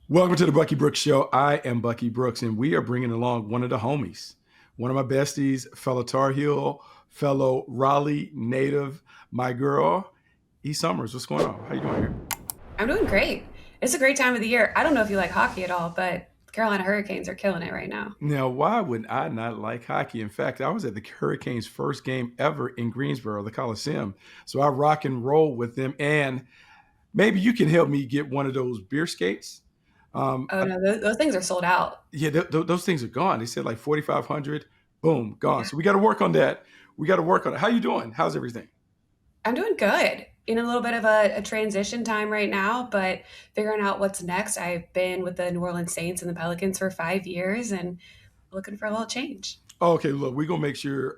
Welcome to the Bucky Brooks Show. I am Bucky Brooks, and we are bringing along one of the homies, one of my besties, fellow Tar Heel, fellow Raleigh native, my girl, Erin Summers. What's going on? How you doing here? I'm doing great. It's a great time of the year. I don't know if you like hockey at all, but the Carolina Hurricanes are killing it right now. Now, why would I not like hockey? In fact, I was at the Hurricanes' first game ever in Greensboro, the Coliseum. So I rock and roll with them, and maybe you can help me get one of those beer skates. Um, Oh no, those things are sold out. yeah, those things are gone. They said like 4,500. Boom, gone. Yeah, So we got to work on that. We got to work on it. How you doing? How's everything? I'm doing good. In a little bit of a transition time right now, but figuring out what's next. I've been with the New Orleans Saints and the Pelicans for 5 years and looking for a little change. Oh, okay, look, we're gonna make sure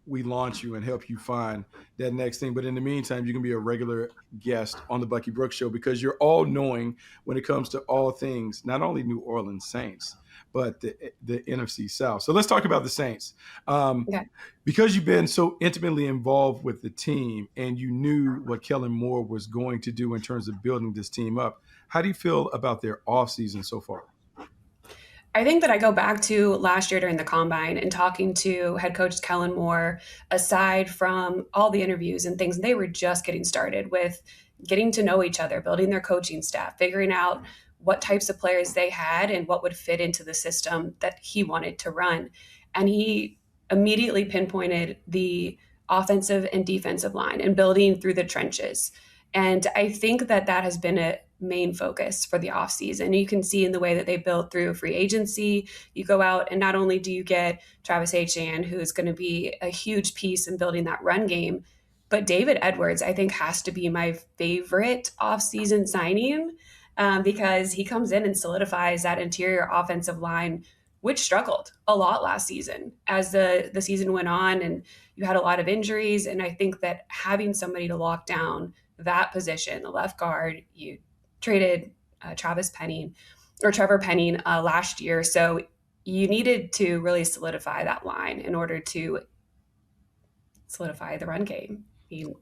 we launch you and help you find that next thing. But in the meantime, you can be a regular guest on the Bucky Brooks Show because you're all knowing when it comes to all things, not only New Orleans Saints, but the NFC South. So let's talk about the Saints. Um, Okay. because you've been so intimately involved with the team and you knew what Kellen Moore was going to do in terms of building this team up, how do you feel about their offseason so far? I think that I go back to last year during the combine and talking to head coach Kellen Moore, aside from all the interviews and things, they were just getting started with getting to know each other, building their coaching staff, figuring out what types of players they had and what would fit into the system that he wanted to run. And he immediately pinpointed the offensive and defensive line and building through the trenches. And I think that that has been a main focus for the offseason. You can see in the way that they built through free agency. You go out and not only do you get Travis Etienne, who is going to be a huge piece in building that run game, but David Edwards, I think, has to be my favorite offseason signing because he comes in and solidifies that interior offensive line, which struggled a lot last season as the season went on and you had a lot of injuries. And I think that having somebody to lock down that position, the left guard, you traded Travis Penning or Trevor Penning last year. So you needed to really solidify that line in order to solidify the run game. I mean,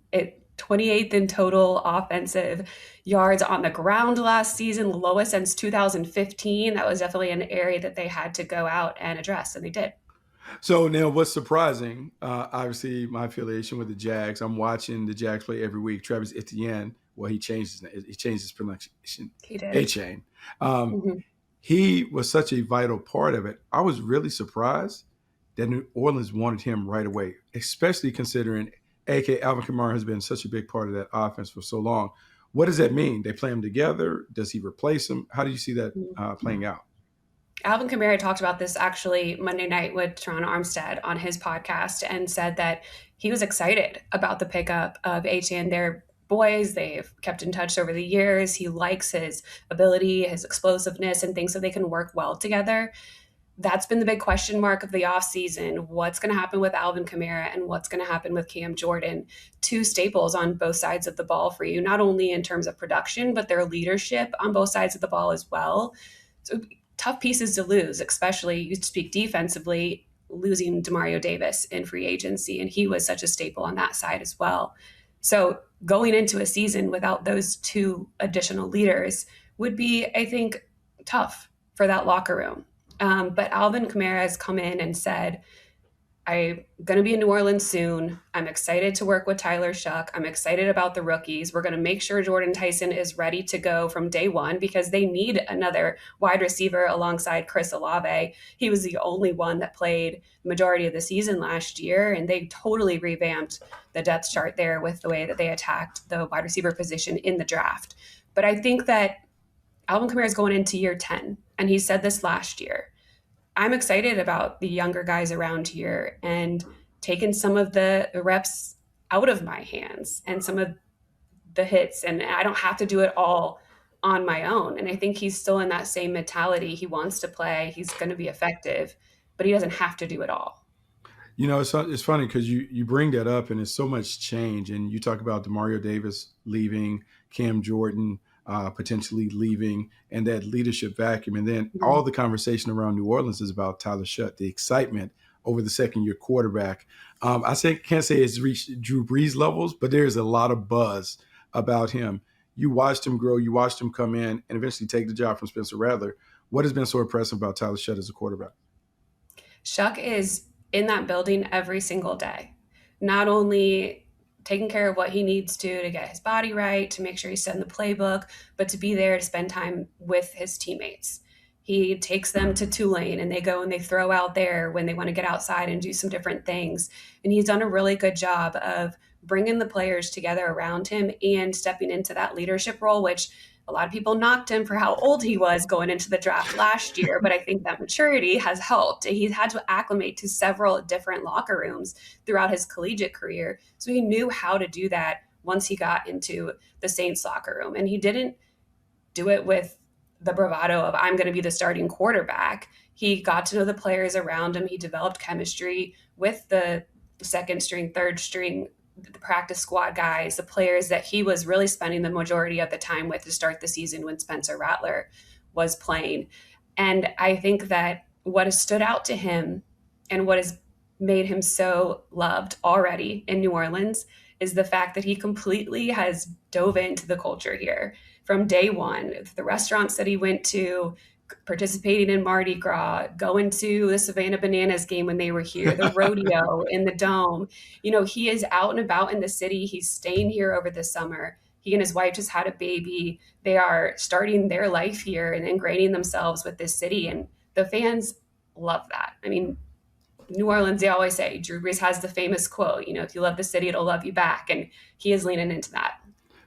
28th in total offensive yards on the ground last season, the lowest since 2015. That was definitely an area that they had to go out and address, and they did. So now, what's surprising? Obviously, my affiliation with the Jags. I'm watching the Jags play every week. Travis Etienne. Well, he changed his name. He changed his pronunciation. He did. A-Chain. Um, Mhm. he was such a vital part of it. I was really surprised that New Orleans wanted him right away, especially considering AK Alvin Kamara has been such a big part of that offense for so long. What does that mean? They play him together. Does he replace him? How do you see that playing out? Alvin Kamara talked about this actually Monday night with Teron Armstead on his podcast and said that he was excited about the pickup of HN. They're boys. They've kept in touch over the years. He likes his ability, his explosiveness, and thinks that they can work well together. That's been the big question mark of the offseason. What's going to happen with Alvin Kamara and what's going to happen with Cam Jordan? Two staples on both sides of the ball for you, not only in terms of production, but their leadership on both sides of the ball as well. So tough pieces to lose, especially you speak defensively, losing Demario Davis in free agency. And he was such a staple on that side as well. So going into a season without those two additional leaders would be, I think, tough for that locker room. But Alvin Kamara has come in and said, I'm going to be in New Orleans soon. I'm excited to work with Tyler Shough. I'm excited about the rookies. We're going to make sure Jordan Tyson is ready to go from day one because they need another wide receiver alongside Chris Olave. He was the only one that played the majority of the season last year, and they totally revamped the depth chart there with the way that they attacked the wide receiver position in the draft. But I think that Alvin Kamara is going into year 10, and he said this last year. I'm excited about the younger guys around here and taking some of the reps out of my hands and some of the hits. And I don't have to do it all on my own. And I think he's still in that same mentality. He wants to play, he's going to be effective, but he doesn't have to do it all. You know, it's funny because you bring that up, and it's so much change. And you talk about Demario Davis leaving, Cam Jordan potentially leaving, and that leadership vacuum. And then Mhm. all the conversation around New Orleans is about Tyler Shough, the excitement over the second-year quarterback. Can't say it's reached Drew Brees levels, but there's a lot of buzz about him. You watched him grow. You watched him come in and eventually take the job from Spencer Rattler. What has been so impressive about Tyler Shough as a quarterback? Shough is in that building every single day, not only taking care of what he needs to get his body right, to make sure he's set in the playbook, but to be there to spend time with his teammates. He takes them to Tulane and they go and they throw out there when they want to get outside and do some different things. And he's done a really good job of bringing the players together around him and stepping into that leadership role, which a lot of people knocked him for how old he was going into the draft last year, but I think that maturity has helped. He's had to acclimate to several different locker rooms throughout his collegiate career. So he knew how to do that once he got into the Saints locker room. And he didn't do it with the bravado of, I'm going to be the starting quarterback. He got to know the players around him. He developed chemistry with the second string, third string, the practice squad guys, the players that he was really spending the majority of the time with to start the season when Spencer Rattler was playing. And I think that what has stood out to him and what has made him so loved already in New Orleans is the fact that he completely has dove into the culture here from day one. The restaurants that he went to, participating in Mardi Gras, going to the Savannah Bananas game when they were here, the rodeo in the Dome. He is out and about in the city. He's staying here over the summer. He and his wife just had a baby. They are starting their life here and ingraining themselves with this city. And the fans love that. I mean, New Orleans, they always say, Drew Brees has the famous quote, if you love the city, it'll love you back. And he is leaning into that.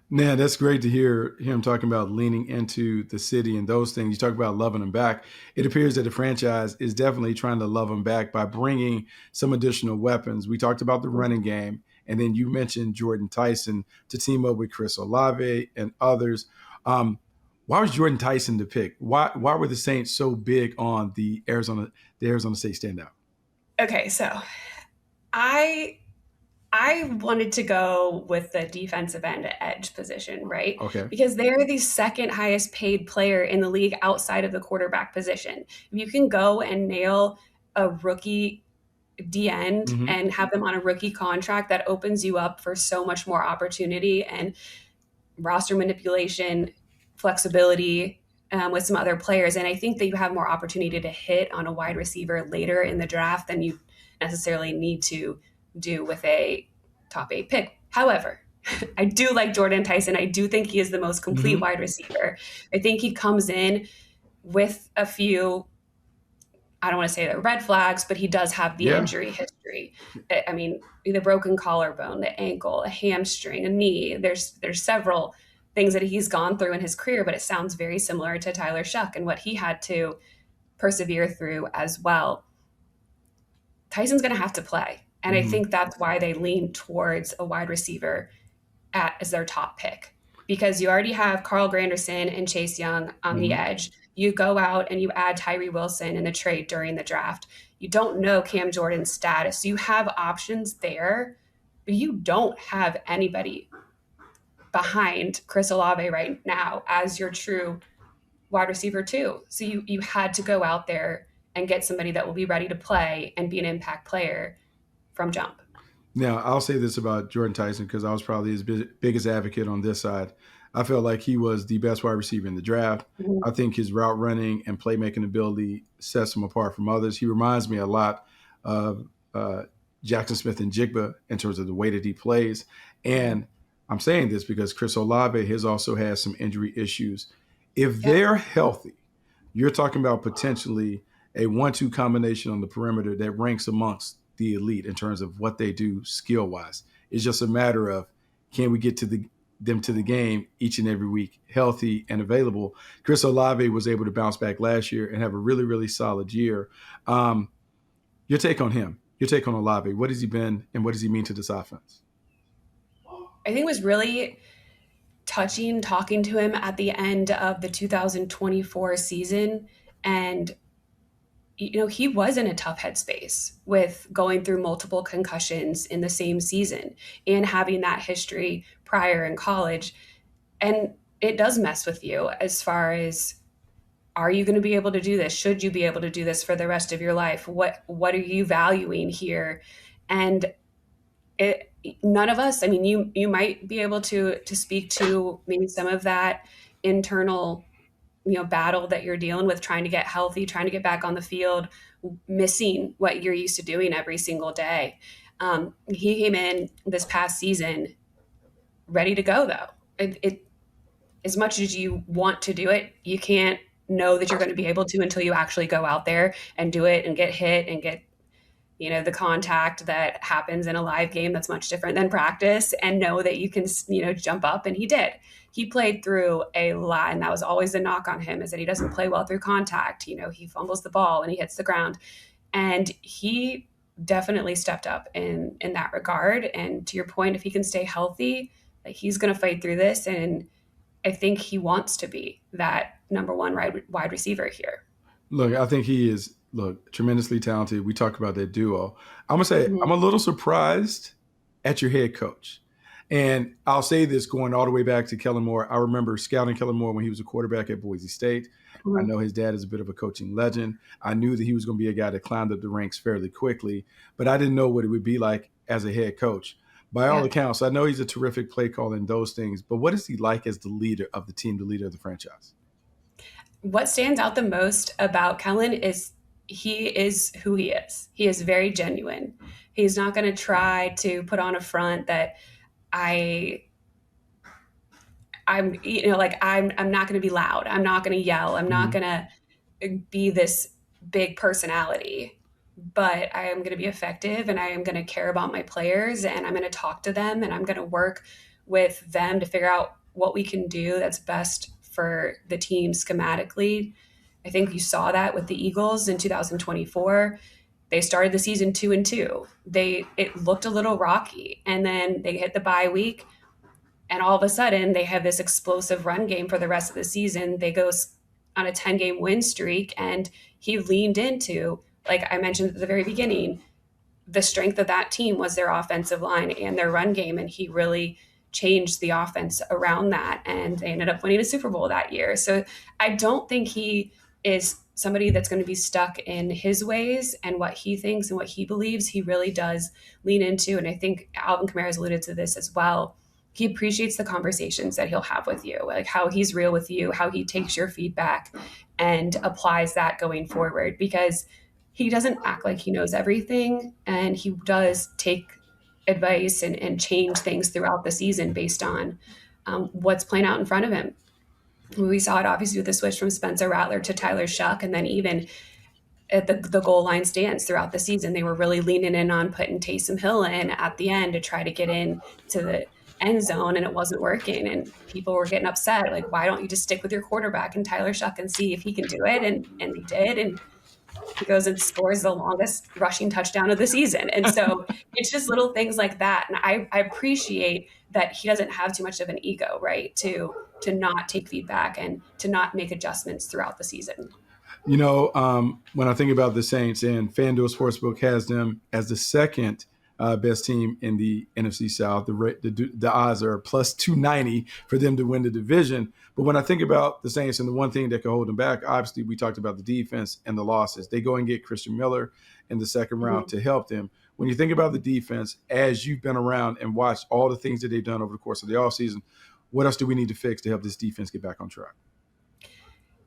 Man, that's great to hear him talking about leaning into the city and those things. You talk about loving him back. It appears that the franchise is definitely trying to love him back by bringing some additional weapons. We talked about the running game, and then you mentioned Jordan Tyson to team up with Chris Olave and others. Why was Jordan Tyson the pick? Why were the Saints so big on the Arizona State standout? Okay, so I wanted to go with the defensive end edge position, right? Okay. Because they're the second highest paid player in the league outside of the quarterback position. If you can go and nail a rookie D end and have them on a rookie contract, that opens you up for so much more opportunity and roster manipulation, flexibility with some other players. And I think that you have more opportunity to hit on a wide receiver later in the draft than you necessarily need to do with a top 8 pick. However, I do like Jordan Tyson. I do think he is the most complete wide receiver. I think he comes in with a few, I don't want to say they're red flags, but he does have the injury history. I mean, the broken collarbone, the ankle, a hamstring, a knee. There's several things that he's gone through in his career, but it sounds very similar to Tyler Shough and what he had to persevere through as well. Tyson's going to have to play. And I think that's why they lean towards a wide receiver as their top pick, because you already have Carl Granderson and Chase Young on the edge. You go out and you add Tyree Wilson in the trade during the draft. You don't know Cam Jordan's status. You have options there, but you don't have anybody behind Chris Olave right now as your true wide receiver too. So you had to go out there and get somebody that will be ready to play and be an impact player from jump. Now, I'll say this about Jordan Tyson because I was probably his biggest advocate on this side. I felt like he was the best wide receiver in the draft. I think his route running and playmaking ability sets him apart from others. He reminds me a lot of Jackson Smith and Jigba in terms of the way that he plays. And I'm saying this because Chris Olave has also had some injury issues. If they're healthy, you're talking about potentially a 1-2 combination on the perimeter that ranks amongst the elite in terms of what they do skill-wise. It's just a matter of, can we get to them to the game each and every week, healthy and available? Chris Olave was able to bounce back last year and have a really, really solid year. Your take on him, your take on Olave, what has he been and what does he mean to this offense? I think it was really touching talking to him at the end of the 2024 season. And he was in a tough headspace with going through multiple concussions in the same season and having that history prior in college. And it does mess with you as far as, are you going to be able to do this? Should you be able to do this for the rest of your life? What are you valuing here? And none of us, I mean, you might be able to speak to maybe some of that internal, battle that you're dealing with, trying to get healthy, trying to get back on the field, missing what you're used to doing every single day. He came in this past season ready to go, though. As much as you want to do it, you can't know that you're going to be able to until you actually go out there and do it and get hit and get the contact that happens in a live game that's much different than practice, and know that you can jump up. And he did. He played through a lot, and that was always a knock on him, is that he doesn't play well through contact. He fumbles the ball and he hits the ground, and he definitely stepped up in that regard. And to your point, if he can stay healthy, like, he's going to fight through this, and I think he wants to be that number one wide receiver here. Look, I think he is, tremendously talented. We talked about that duo. I'm going to say, Mhm. I'm a little surprised at your head coach. And I'll say this going all the way back to Kellen Moore. I remember scouting Kellen Moore when he was a quarterback at Boise State. I know his dad is a bit of a coaching legend. I knew that he was going to be a guy that climbed up the ranks fairly quickly, but I didn't know what it would be like as a head coach. By all accounts, I know he's a terrific play caller and those things, but what is he like as the leader of the team, the leader of the franchise? What stands out the most about Kellen is he is who he is. He is very genuine. He's not going to try to put on a front that I'm I'm not going to be loud. I'm not going to yell. I'm not going to be this big personality, but I am going to be effective, and I am going to care about my players, and I'm going to talk to them, and I'm going to work with them to figure out what we can do that's best for the team schematically. I think you saw that with the Eagles in 2024. They started the season 2-2. It looked a little rocky, and then they hit the bye week, and all of a sudden they have this explosive run game for the rest of the season. They go on a 10-game win streak, and he leaned into, like I mentioned at the very beginning, the strength of that team was their offensive line and their run game, and he really changed the offense around that, and they ended up winning a Super Bowl that year. So I don't think he is somebody that's going to be stuck in his ways and what he thinks and what he believes. He really does lean into, and I think Alvin Kamara has alluded to this as well, he appreciates the conversations that he'll have with you, like how he's real with you, how he takes your feedback and applies that going forward, because he doesn't act like he knows everything, and he does take advice and change things throughout the season based on what's playing out in front of him. We saw it obviously with the switch from Spencer Rattler to Tyler Shough, and then even at the goal line stands throughout the season, they were really leaning in on putting Taysom Hill in at the end to try to get in to the end zone, and it wasn't working, and people were getting upset, like, why don't you just stick with your quarterback and Tyler Shough and see if he can do it? And they did, and he goes and scores the longest rushing touchdown of the season. And so it's just little things like that, and I appreciate that he doesn't have too much of an ego, right, to not take feedback and to not make adjustments throughout the season. When I think about the Saints, and FanDuel Sportsbook has them as the second best team in the NFC South. The odds are plus 290 for them to win the division. But when I think about the Saints and the one thing that could hold them back, obviously we talked about the defense and the losses. They go and get Christian Miller in the second round to help them. When you think about the defense, as you've been around and watched all the things that they've done over the course of the offseason, what else do we need to fix to help this defense get back on track?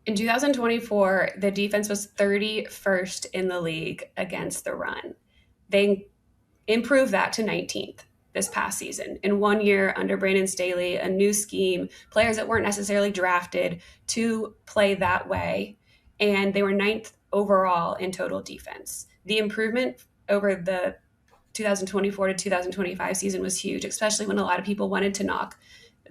In 2024, the defense was 31st in the league against the run. They improved that to 19th this past season. In 1 year under Brandon Staley, a new scheme, players that weren't necessarily drafted to play that way, and they were 9th overall in total defense. The improvement over the 2024 to 2025 season was huge, especially when a lot of people wanted to knock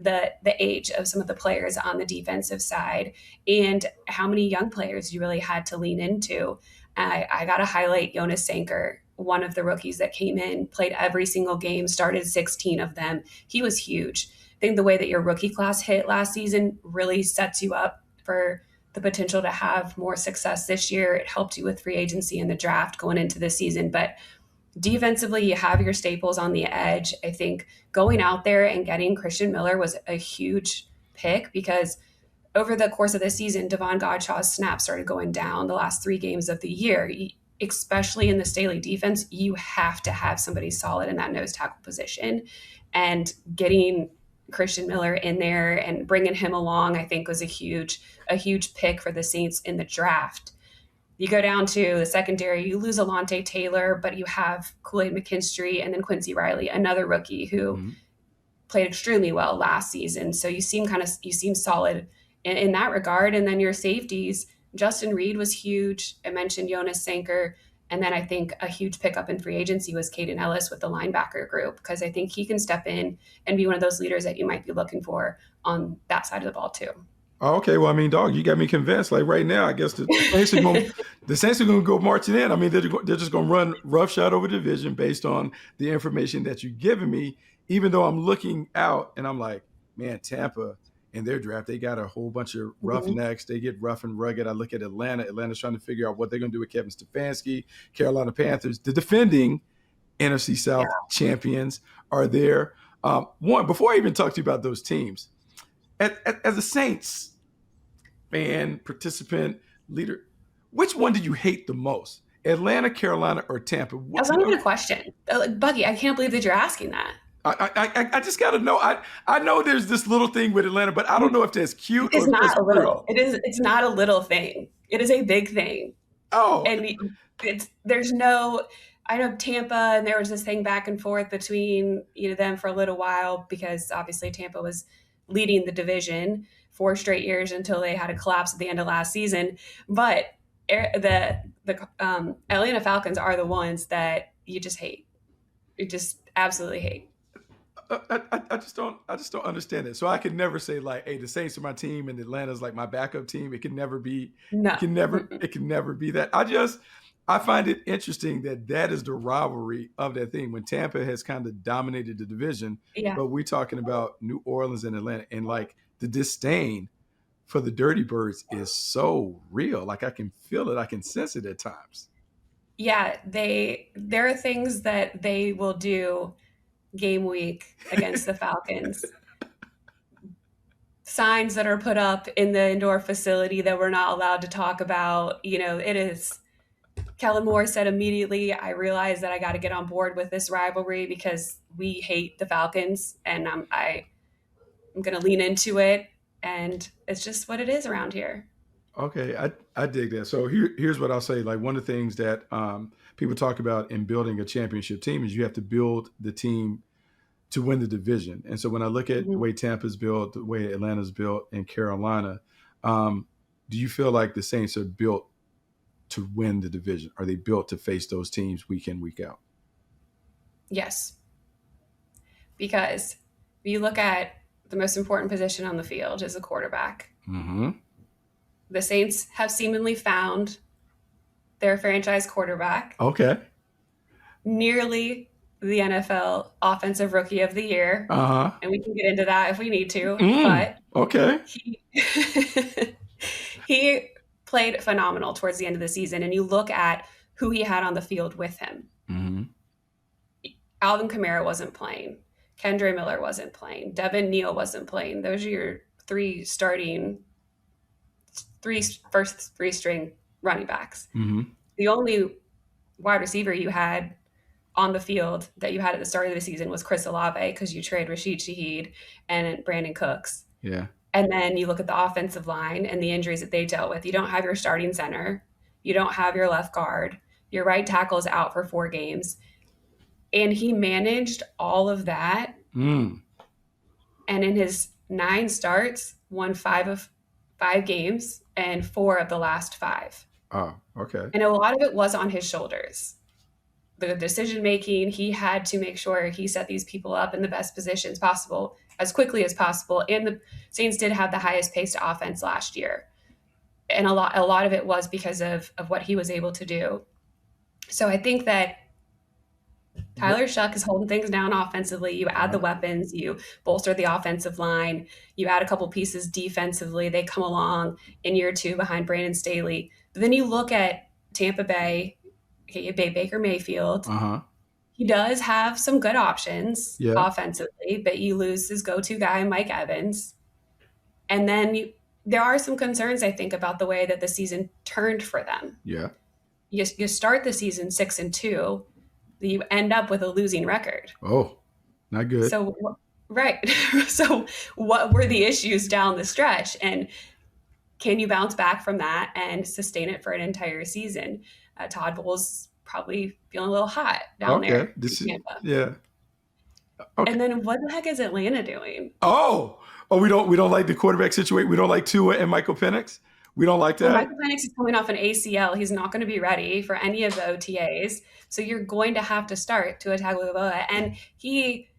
the age of some of the players on the defensive side and how many young players you really had to lean into. I got to highlight Jonas Sanker, one of the rookies that came in, played every single game, started 16 of them. He was huge. I think the way that your rookie class hit last season really sets you up for the potential to have more success this year. It helped you with free agency and the draft going into this season. But defensively, you have your staples on the edge. I think going out there and getting Christian Miller was a huge pick, because over the course of the season, Devon Godshaw's snaps started going down the last 3 games of the year. especially in the Staley defense, you have to have somebody solid in that nose tackle position. And getting Christian Miller in there and bringing him along, I think, was a huge pick for the Saints in the draft. You go down to the secondary, you lose Alontae Taylor, but you have Kool-Aid McKinstry and then Quincy Riley, another rookie who played extremely well last season. So you seem solid in that regard. And then your safeties, Justin Reed was huge. I mentioned Jonas, Sanker. And then I think a huge pickup in free agency was Caden Ellis with the linebacker group, because I think he can step in and be one of those leaders that you might be looking for on that side of the ball too. Oh, okay, well, I mean, dog, you got me convinced. Like right now, I guess the Saints are going to go marching in. I mean, they're just going to run roughshod over division based on the information that you've given me. Even though I'm looking out and I'm like, man, Tampa in their draft, they got a whole bunch of roughnecks. They get rough and rugged. I look at Atlanta. Atlanta's trying to figure out what they're going to do with Kevin Stefanski. Carolina Panthers, the defending NFC South champions, are there. One, before I even talk to you about those teams, as a Saints fan, participant, leader, which one did you hate the most? Atlanta, Carolina, or Tampa? That's not even a question. Bucky, I can't believe that you're asking that. I just got to know. I know there's this little thing with Atlanta, but I don't know if that's cute. It's not a little. It's not a little thing. It is a big thing. Oh, and there's no. I know Tampa, and there was this thing back and forth between them for a little while, because obviously Tampa was leading the division 4 straight years until they had a collapse at the end of last season. But the Atlanta Falcons are the ones that you just hate. You just absolutely hate. I just don't understand it. So I can never say like, hey, the Saints are my team and Atlanta's like my backup team. It can never be. No. It can never be that. I find it interesting that is the rivalry of that thing, when Tampa has kind of dominated the division. Yeah. But we're talking about New Orleans and Atlanta, and like the disdain for the Dirty Birds is so real. Like I can feel it. I can sense it at times. Yeah, there are things that they will do game week against the Falcons. Signs that are put up in the indoor facility that we're not allowed to talk about. It is. Kellen Moore said immediately, I realized that I got to get on board with this rivalry because we hate the Falcons, and I'm going to lean into it, and it's just what it is around here. Okay, I dig that. So here's what I'll say. Like one of the things that people talk about in building a championship team is you have to build the team to win the division. And so when I look at the way Tampa's built, the way Atlanta's built, and Carolina, do you feel like the Saints are built to win the division? Are they built to face those teams week in, week out? Yes. Because if you look at the most important position on the field is a quarterback. Mm-hmm. The Saints have seemingly found their franchise quarterback. Okay. Nearly the NFL Offensive Rookie of the Year. Uh-huh. And we can get into that if we need to. But okay. He played phenomenal towards the end of the season. And you look at who he had on the field with him. Mm-hmm. Alvin Kamara wasn't playing. Kendre Miller wasn't playing. Devin Neal wasn't playing. Those are your first three string running backs. Mm-hmm. The only wide receiver you had on the field that you had at the start of the season was Chris Olave, because you trade Rashid Shaheed and Brandon Cooks. Yeah. And then you look at the offensive line and the injuries that they dealt with. You don't have your starting center. You don't have your left guard. Your right tackle is out for 4 games. And he managed all of that. And in his 9 starts, won 5 of 5 games and 4 of the last 5. Oh, okay. And a lot of it was on his shoulders. The decision-making, he had to make sure he set these people up in the best positions possible as quickly as possible. And the Saints did have the highest paced offense last year. And a lot of it was because of what he was able to do. So I think that Tyler Shough is holding things down offensively. You add the weapons, you bolster the offensive line, you add a couple pieces defensively. They come along in year 2 behind Brandon Staley. But then you look at Tampa Bay, Baker Mayfield. Uh-huh. He does have some good options offensively, but you lose his go-to guy, Mike Evans. And then there are some concerns, I think, about the way that the season turned for them. Yeah. you start the season 6-2, you end up with a losing record. Oh, not good. So, right. So, what were the issues down the stretch? And can you bounce back from that and sustain it for an entire season? Todd Bowles probably feeling a little hot down Okay. there in Tampa. Yeah. Okay. And then what the heck is Atlanta doing? Oh, we don't like the quarterback situation. We don't like Tua and Michael Penix. We don't like Well, that. Michael Penix is coming off an ACL. He's not going to be ready for any of the OTAs. So you're going to have to start Tua Tagovailoa, and he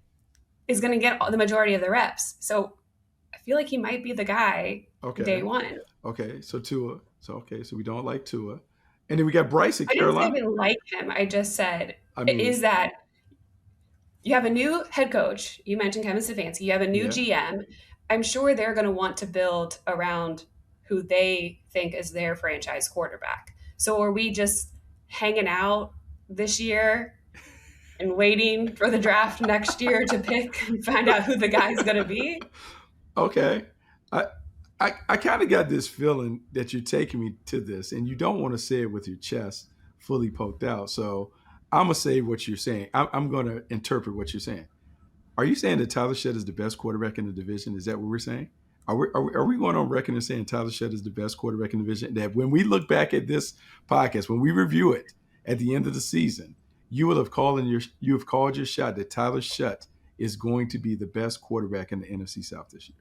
is going to get the majority of the reps. So I feel like he might be the guy day one. Okay, so Tua. So we don't like Tua. And then we got Bryce at Carolina. I didn't say we like him. I just said, is that you have a new head coach. You mentioned Kevin Stefanski. You have a new GM. I'm sure they're going to want to build around who they think is their franchise quarterback. So are we just hanging out this year and waiting for the draft next year to pick and find out who the guy's going to be? Okay. I kind of got this feeling that you're taking me to this, and you don't want to say it with your chest fully poked out. So I'm going to say what you're saying. I'm going to interpret what you're saying. Are you saying that Tyler Shough is the best quarterback in the division? Is that what we're saying? Are we going on record and saying Tyler Shough is the best quarterback in the division? That when we look back at this podcast, when we review it at the end of the season, you have called your shot that Tyler Shough is going to be the best quarterback in the NFC South this year.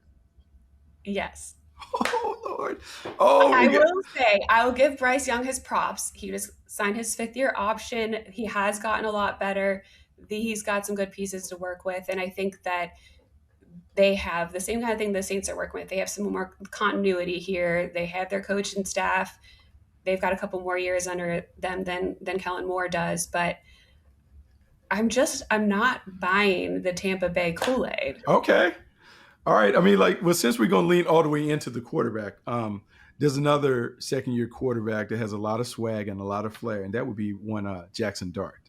Yes. Oh, Lord. I will say, I will give Bryce Young his props. He just signed his 5th-year option. He has gotten a lot better. He's got some good pieces to work with. And I think that they have the same kind of thing the Saints are working with. They have some more continuity here. They have their coach and staff. They've got a couple more years under them than Kellen Moore does. But I'm not buying the Tampa Bay Kool-Aid. Okay. All right. I mean, since we're going to lean all the way into the quarterback, there's another second-year quarterback that has a lot of swag and a lot of flair, and that would be one Jackson Dart.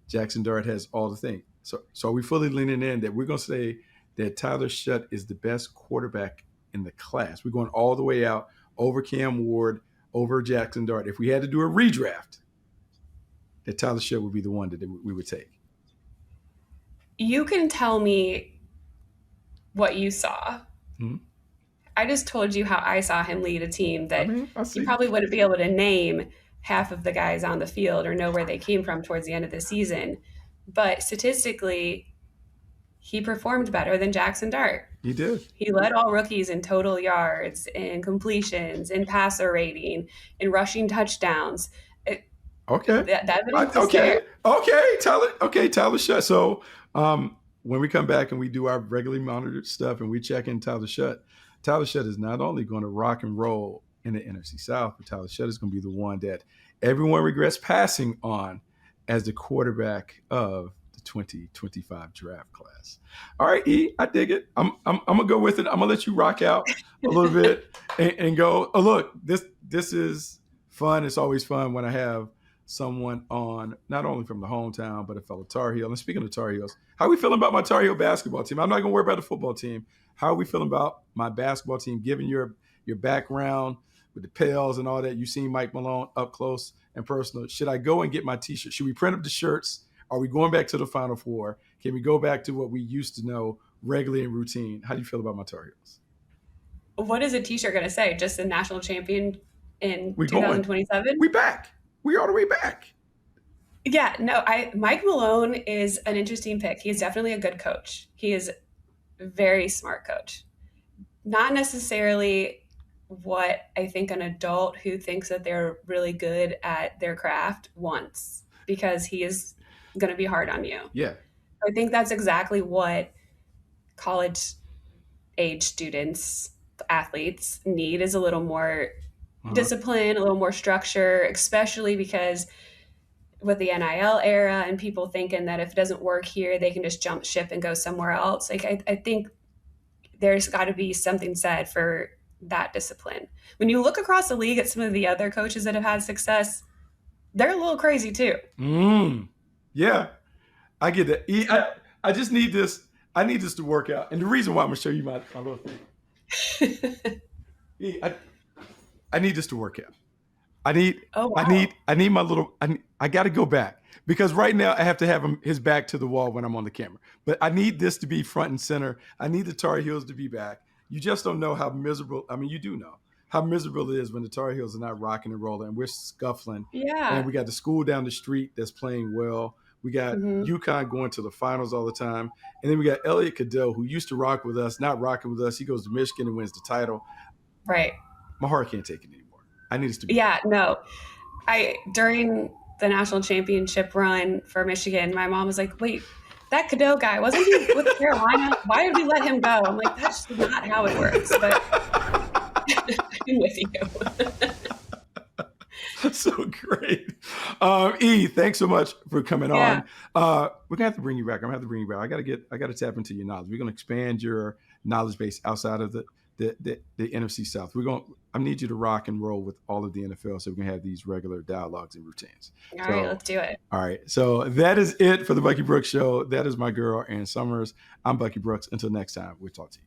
Jackson Dart has all the things. So are we fully leaning in that we're going to say that Tyler Shough is the best quarterback in the class? We're going all the way out over Cam Ward, over Jackson Dart. If we had to do a redraft, that Tyler Shough would be the one that we would take. You can tell me what you saw. Mm-hmm. I just told you how I saw him lead a team that you probably wouldn't be able to name half of the guys on the field or know where they came from towards the end of the season. But statistically, he performed better than Jackson Dart. He did. He led all rookies in total yards, in completions, in passer rating, in rushing touchdowns. Okay. That evidence is there. Okay, Tyler Shough. So when we come back and we do our regularly monitored stuff and we check in Tyler Shough is not only going to rock and roll in the NFC South, but Tyler Shough is going to be the one that everyone regrets passing on as the quarterback of the 2025 draft class. All right, E, I dig it. I'm going to go with it. I'm going to let you rock out a little bit and go, oh, look, this is fun. It's always fun when I have someone on, not only from the hometown, but a fellow Tar Heel. And speaking of Tar Heels, how are we feeling about my Tar Heel basketball team? I'm not going to worry about the football team. How are we feeling about my basketball team, given your background with the Pels and all that? You've seen Mike Malone up close and personal. Should I go and get my T-shirt? Should we print up the shirts? Are we going back to the Final Four? Can we go back to what we used to know regularly and routine? How do you feel about my Tar Heels? What is a T-shirt going to say? Just a national champion in 2027? We back. We all the way back. Yeah, no, Mike Malone is an interesting pick. He's definitely a good coach. He is a very smart coach. Not necessarily what I think an adult who thinks that they're really good at their craft wants, because he is going to be hard on you. Yeah. I think that's exactly what college age students, athletes need, is a little more discipline, a little more structure, especially because with the NIL era and people thinking that if it doesn't work here, they can just jump ship and go somewhere else. Like I think there's got to be something said for that discipline. When you look across the league at some of the other coaches that have had success, they're a little crazy too. Yeah, I get that. I just need this. I need this to work out. And the reason why I'm going to show you my little thing. I need this to work out. I need Oh, wow. I need my little I got to go back because right now I have to have his back to the wall when I'm on the camera. But I need this to be front and center. I need the Tar Heels to be back. You just don't know how miserable. I mean, you do know how miserable it is when the Tar Heels are not rocking and rolling and we're scuffling. And Yeah. we got the school down the street that's playing well. We got Hmm. UConn going to the finals all the time. And then we got Elliot Cadeau, who used to rock with us, not rocking with us. He goes to Michigan and wins the title. Right. My heart can't take it anymore. I need us to be Yeah, back. no. During the national championship run for Michigan, my mom was like, "Wait, that Cadeau guy, wasn't he with Carolina? Why did we let him go?" I'm like, "That's not how it works." But I'm with you. So great. E, thanks so much for coming Yeah. on. We're gonna have to bring you back. I'm gonna have to bring you back. I gotta tap into your knowledge. We're gonna expand your knowledge base outside of the NFC South. I need you to rock and roll with all of the NFL so we can have these regular dialogues and routines. All right, So let's do it. all right. So that is it for the Bucky Brooks Show. That is my girl, Erin Summers. I'm Bucky Brooks. Until next time, we'll talk to you.